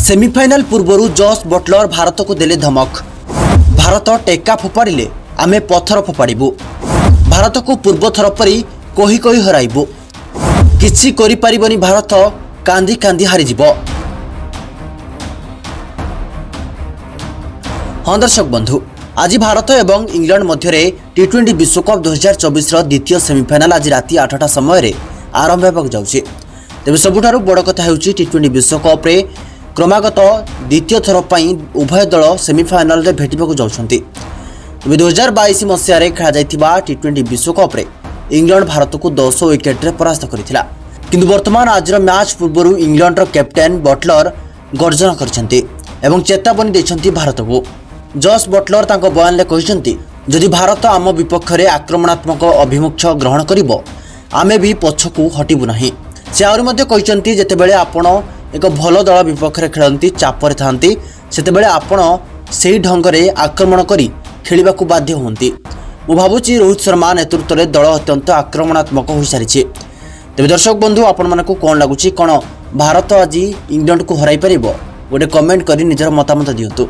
Semi-final पूर्व Jos Buttler Bharat को देले धमक। भारत टेका फोपाड़े आमे पत्थर फोपाड़ू। भारत को पूर्व थर परी कही कही हराइबू। किछि करि परिबनी भारत कांदी कांदी हारिजिब। हाँ दर्शक बंधु, आज भारत एवं इंग्लैंड मध्य टी20 विश्वकप 2024 द्वितीय सेमिफाइनाल आज राति 8टा समय आरंभ होगा जाउछि। तेज सबुठारु बड़ कथा होउछि टी20 विश्वकप रे क्रमागत द्वितीय थर पर उभय दल सेमिफाइनाल रे भेटिबाकू जाउछन्ति। तेज 2022 मसीह खेला जाइथिबा टी20 विश्वकप रे इंग्लैंड भारत को 10 विकेट रे परास्त करिथिला। किंतु वर्तमान आज मैच पूर्व इंग्लैंड रो कैप्टेन बटलर गर्जन करछन्ति एवं चेतावनी दैछन्ति भारत को। जॉस बटलर तांको बयान ले कहिसन्ति, जदि भारत आम विपक्ष में आक्रमणात्मक अभिमुख्य ग्रहण करिवो आमे भी पछकू हटिबु नाही। से आउरी मध्ये कहिसन्ति, जेतेबेले आपण एक भल दल विपक्ष में खेलती चापरे थांती सेतेबेले आपण सेही ढंगरे आक्रमण करी खेलिबाकू बाध्य होंती। मु भाबुची रोहित शर्मा नेतृत्व में दल अत्यंत आक्रमणात्मक हो सारी। तेज दर्शक बंधु, आपण मानकू कोन लागुची, कोन भारत आज इंग्लैंड को हराई परिबो? गोटे कमेंट करी निजर मतामत दियंतु।